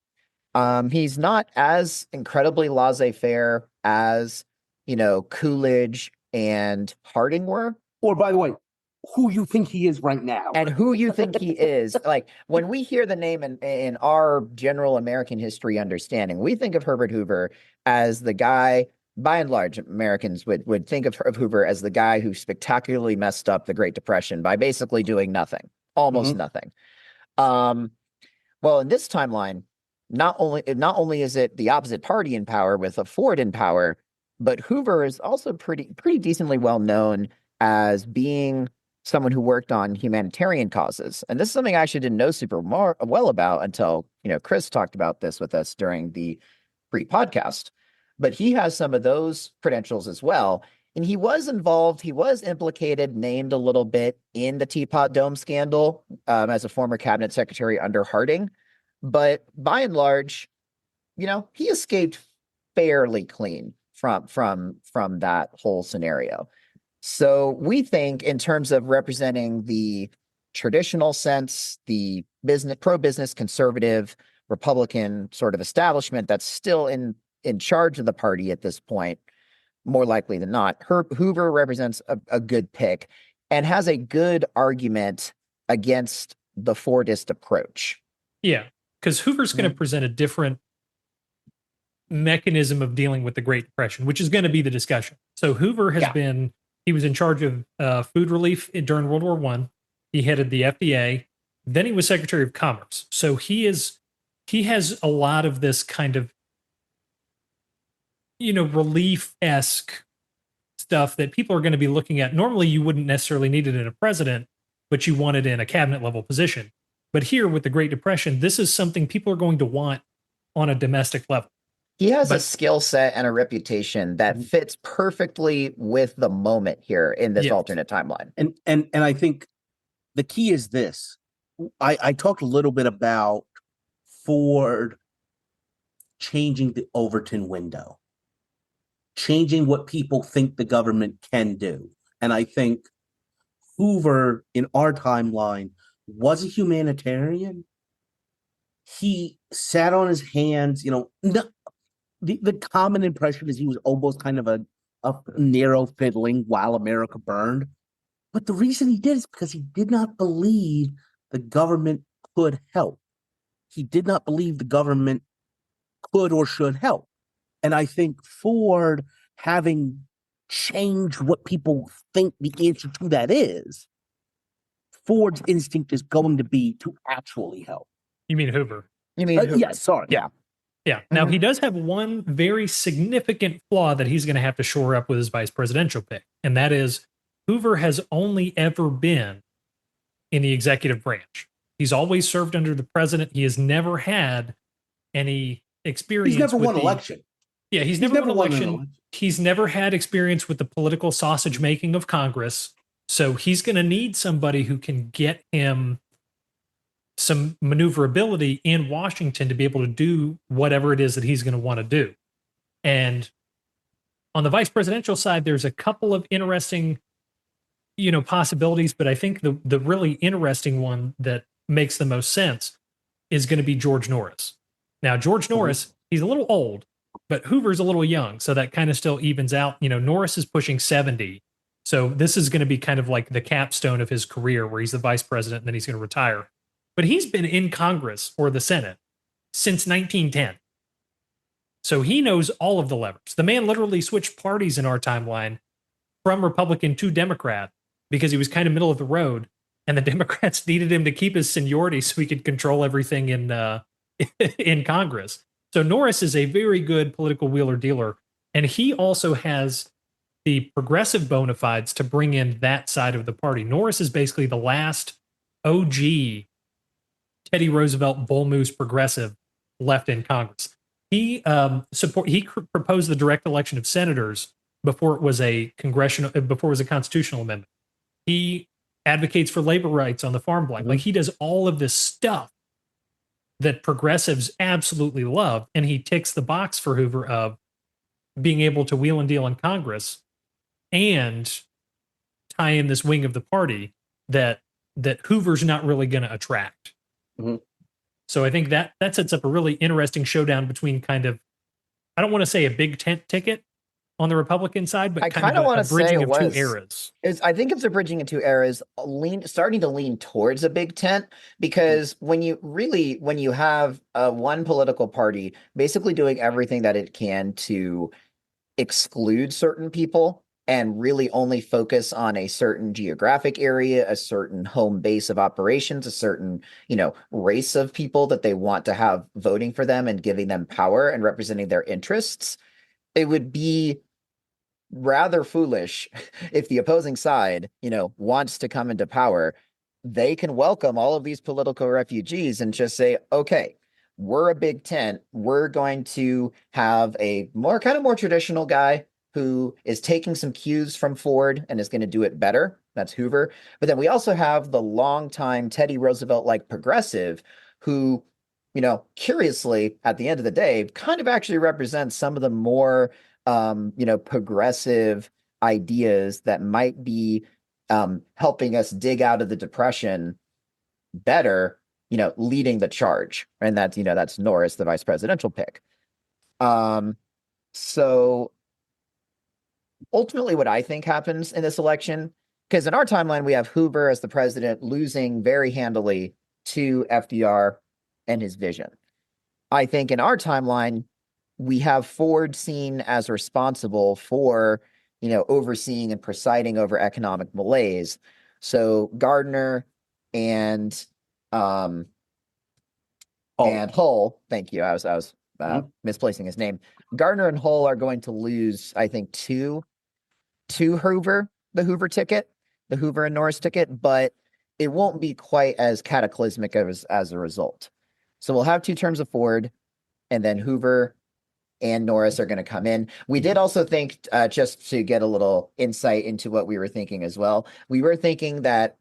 He's not as incredibly laissez-faire as, Coolidge and Harding were. Or, by the way, who you think he is right now. And who you think he is. Like, when we hear the name in our general American history understanding, we think of Herbert Hoover as the guy by and large, Americans would think of Hoover as the guy who spectacularly messed up the Great Depression by basically doing nothing, almost nothing. Well, in this timeline, not only is it the opposite party in power with a Ford in power, but Hoover is also pretty decently well known as being someone who worked on humanitarian causes. And this is something I actually didn't know super well about until, Chris talked about this with us during the pre-podcast. But he has some of those credentials as well. And he was involved, he was implicated, named a little bit in the Teapot Dome scandal as a former cabinet secretary under Harding. But by and large, he escaped fairly clean from that whole scenario. So we think, in terms of representing the traditional sense, the pro-business conservative Republican sort of establishment that's still in charge of the party at this point, more likely than not, Hoover represents a good pick and has a good argument against the Fordist approach. Yeah, because Hoover's going to present a different mechanism of dealing with the Great Depression, which is going to be the discussion. So Hoover has he was in charge of food relief during World War One. He headed the FDA. Then he was Secretary of Commerce. So he has a lot of this kind of, relief-esque stuff that people are going to be looking at. Normally, you wouldn't necessarily need it in a president, but you want it in a cabinet level position. But here with the Great Depression, this is something people are going to want on a domestic level. He has a skill set and a reputation that fits perfectly with the moment here in this alternate timeline. And I think the key is this. I talked a little bit about Ford changing the Overton window, changing what people think the government can do. And I think Hoover, in our timeline, was a humanitarian. He sat on his hands, the common impression is he was almost kind of a narrow fiddling while America burned. But the reason he did is because he did not believe the government could help. He did not believe the government could or should help. And I think Ford, having changed what people think the answer to that is, Ford's instinct is going to be to actually help. You mean Hoover? Yes, sorry. Yeah. Yeah. Now, he does have one very significant flaw that he's going to have to shore up with his vice presidential pick. And that is Hoover has only ever been in the executive branch. He's always served under the president. He has never had any experience. He's never won election. Yeah, he's never won election. He's never had experience with the political sausage making of Congress. So he's going to need somebody who can get him some maneuverability in Washington to be able to do whatever it is that he's going to want to do. And on the vice presidential side, there's a couple of interesting, possibilities, but I think the really interesting one that makes the most sense is going to be George Norris. Now, George Norris, he's a little old, but Hoover's a little young, so that kind of still evens out. Norris is pushing 70. So this is going to be kind of like the capstone of his career where he's the vice president and then he's going to retire. But he's been in Congress or the Senate since 1910. So he knows all of the levers. The man literally switched parties in our timeline from Republican to Democrat because he was kind of middle of the road. And the Democrats needed him to keep his seniority so he could control everything in Congress. So Norris is a very good political wheeler dealer. And he also has the progressive bona fides to bring in that side of the party. Norris is basically the last OG Teddy Roosevelt bull moose progressive left in Congress. He proposed the direct election of senators before it was a constitutional amendment. He advocates for labor rights on the farm block. Like, he does all of this stuff that progressives absolutely love, and he ticks the box for Hoover of being able to wheel and deal in Congress and tie in this wing of the party that Hoover's not really going to attract. So I think that sets up a really interesting showdown between kind of, I don't want to say a big tent ticket on the Republican side, but kind of a bridging of two eras. I think it's a bridging of two eras, starting to lean towards a big tent, because when you have one political party basically doing everything that it can to exclude certain people and really only focus on a certain geographic area, a certain home base of operations, a certain, race of people that they want to have voting for them and giving them power and representing their interests, it would be rather foolish if the opposing side, wants to come into power. They can welcome all of these political refugees and just say, okay, we're a big tent. We're going to have a more traditional guy who is taking some cues from Ford and is going to do it better. That's Hoover. But then we also have the longtime Teddy Roosevelt-like progressive who, curiously, at the end of the day, kind of actually represents some of the more, progressive ideas that might be helping us dig out of the Depression better, leading the charge. And that's Norris, the vice presidential pick. So ultimately what I think happens in this election, because in our timeline, we have Hoover as the president losing very handily to FDR and his vision. I think in our timeline, we have Ford seen as responsible for, overseeing and presiding over economic malaise. So Gardner and Hull, thank you. I was misplacing his name. Gardner and Hull are going to lose, I think, to Hoover, the Hoover ticket, the Hoover and Norris ticket, but it won't be quite as cataclysmic as a result. So we'll have 2 terms of Ford, and then Hoover and Norris are going to come in. We did also think, just to get a little insight into what we were thinking as well, we were thinking that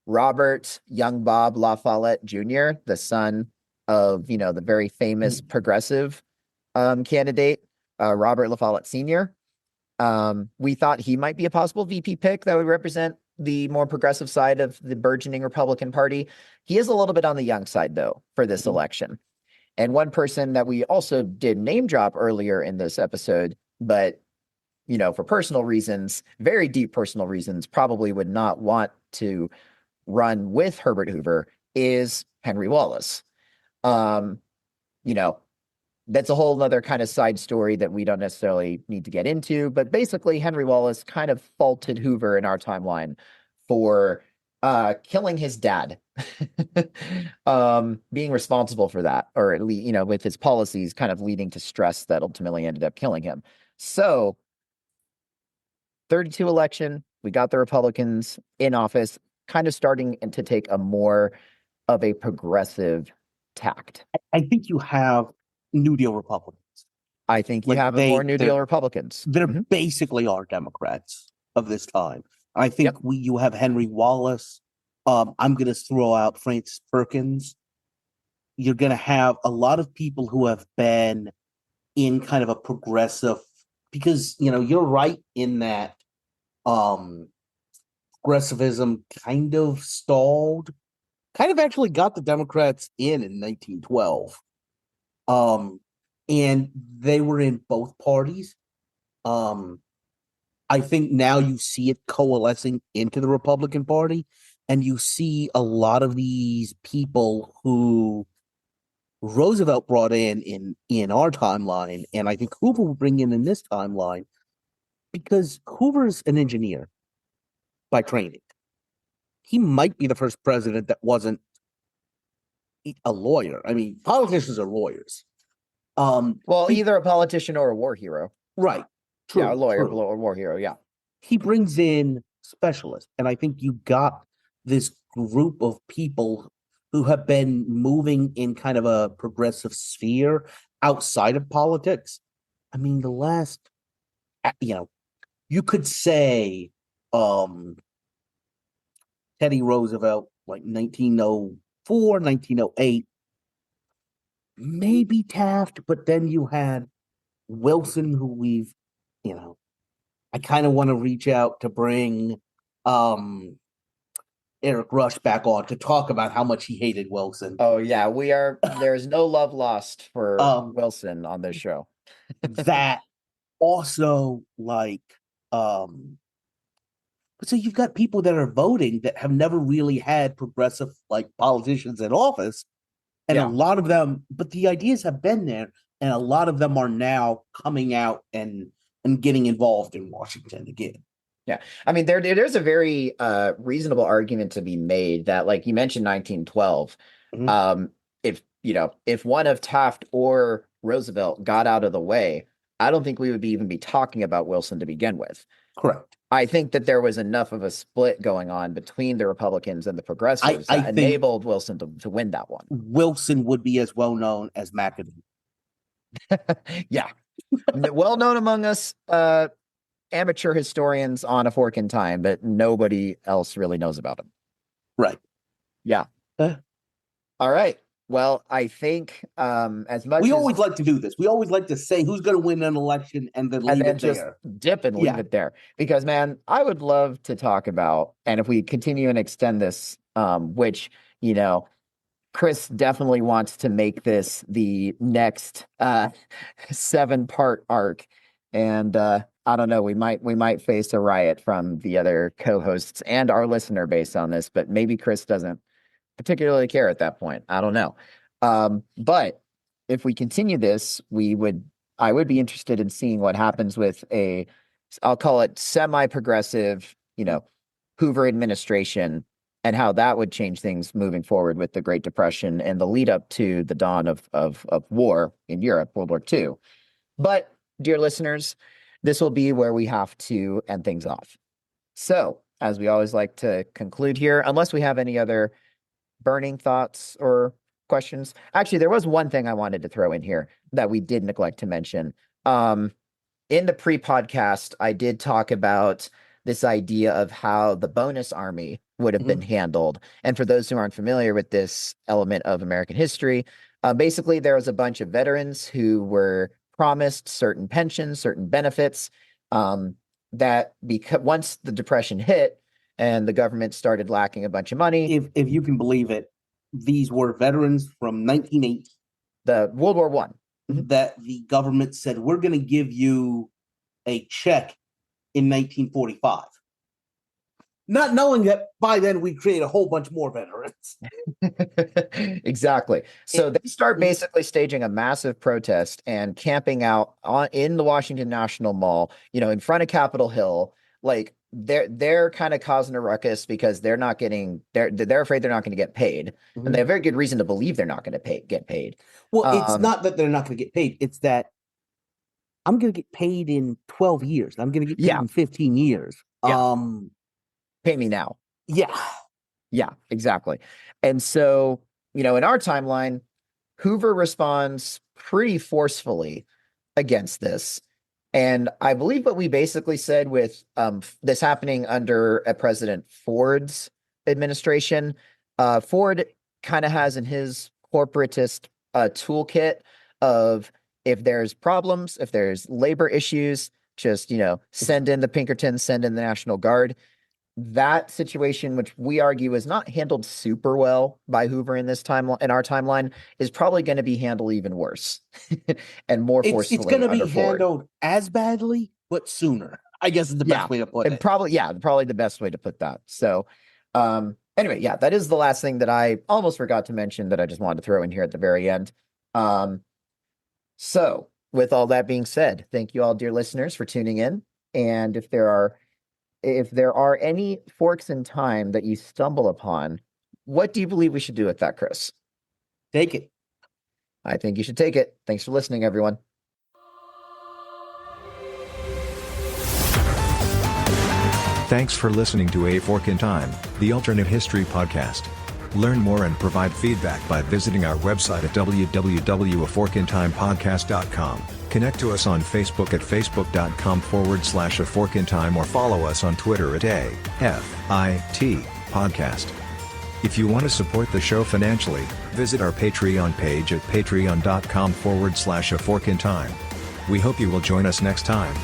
Robert Young Bob La Follette Jr., the son of, the very famous progressive candidate, Robert La Follette Sr., we thought he might be a possible VP pick that would represent the more progressive side of the burgeoning Republican Party. He is a little bit on the young side, though, for this election. And one person that we also did name drop earlier in this episode, but, for personal reasons, very deep personal reasons, probably would not want to run with Herbert Hoover, is Henry Wallace. That's a whole other kind of side story that we don't necessarily need to get into. But basically, Henry Wallace kind of faulted Hoover in our timeline for killing his dad, being responsible for that, or at least, with his policies kind of leading to stress that ultimately ended up killing him. So 32 election, we got the Republicans in office, kind of starting to take a more of a progressive tact. I think you have New Deal Republicans. I think you have more New Deal Republicans. They're basically our Democrats of this time. I think you have Henry Wallace. I'm going to throw out Francis Perkins. You're going to have a lot of people who have been in kind of a progressive, because, you're right in that progressivism kind of stalled, kind of actually got the Democrats in 1912. And they were in both parties. I think now you see it coalescing into the Republican Party, and you see a lot of these people who Roosevelt brought in our timeline, and I think Hoover will bring in this timeline, because Hoover's an engineer by training. He might be the first president that wasn't a lawyer. I mean, politicians are lawyers. Either a politician or a war hero. Right. True, yeah, a lawyer true. or war hero, yeah. He brings in specialists, and I think you got this group of people who have been moving in kind of a progressive sphere outside of politics. I mean, the last, you could say Teddy Roosevelt, like 1904, 1908, maybe Taft, but then you had Wilson, who we've, I kind of want to reach out to bring Eric Rush back on to talk about how much he hated Wilson. Oh yeah, there's no love lost for Wilson on this show. That also, but so you've got people that are voting that have never really had progressive politicians in office, and a lot of them, but the ideas have been there, and a lot of them are now coming out and and getting involved in Washington again. Yeah. I mean, there's a very reasonable argument to be made that, like you mentioned, 1912. Mhm. If one of Taft or Roosevelt got out of the way, I don't think we would even be talking about Wilson to begin with. Correct. I think that there was enough of a split going on between the Republicans and the progressives I that think enabled Wilson to win that one. Wilson would be as well known as McAdoo. Yeah. Well known among us amateur historians on A Fork in Time, but nobody else really knows about him. Right. Yeah. All right. Well, I think as much We as always like to do this. We always like to say who's going to win an election and then leave it just there. dip and leave Yeah. it there. Because, man, I would love to talk about, and if we continue and extend this, which, Chris definitely wants to make this the next 7-part arc. And I don't know, we might face a riot from the other co-hosts and our listener base on this, but maybe Chris doesn't particularly care at that point. I don't know. But if we continue this, I would be interested in seeing what happens with I'll call it semi-progressive, Hoover administration, and how that would change things moving forward with the Great Depression and the lead up to the dawn of war in Europe, World War II. But, dear listeners, this will be where we have to end things off. So, as we always like to conclude here, unless we have any other burning thoughts or questions. Actually, there was one thing I wanted to throw in here that we did neglect to mention. In the pre-podcast, I did talk about this idea of how the bonus army would have been handled. And for those who aren't familiar with this element of American history, basically there was a bunch of veterans who were promised certain pensions, certain benefits, that once the Depression hit and the government started lacking a bunch of money. If you can believe it, these were veterans from 1980. The World War I. That the government said, we're going to give you a check in 1945. Not knowing that by then we create a whole bunch more veterans. Exactly. So they start basically staging a massive protest and camping out in the Washington National Mall, in front of Capitol Hill. Like they're kind of causing a ruckus because they're afraid they're not going to get paid. And they have very good reason to believe they're not going to get paid. Well, it's not that they're not going to get paid. It's that I'm going to get paid in 12 years. I'm going to get paid in 15 years. Yeah. Pay me now. Yeah, exactly. And so, in our timeline, Hoover responds pretty forcefully against this. And I believe what we basically said with this happening under a President Ford's administration, Ford kind of has in his corporatist toolkit of, if there's problems, if there's labor issues, just, send in the Pinkertons, send in the National Guard. That situation, which we argue is not handled super well by Hoover in our timeline, is probably going to be handled even worse and more forcefully. It's going to be Ford. handled as badly, but sooner, I guess is the best way to put it. Probably the best way to put that. So anyway, that is the last thing that I almost forgot to mention that I just wanted to throw in here at the very end. So with all that being said, thank you all, dear listeners, for tuning in. And if there are any forks in time that you stumble upon, what do you believe we should do with that, Chris? Take it. I think you should take it. Thanks for listening, everyone. Thanks for listening to A Fork in Time, the alternate history podcast. Learn more and provide feedback by visiting our website at www.aforkintimepodcast.com. Connect to us on Facebook at facebook.com/aforkintime or follow us on Twitter at AFIT Podcast. If you want to support the show financially, visit our Patreon page at patreon.com/aforkintime. We hope you will join us next time.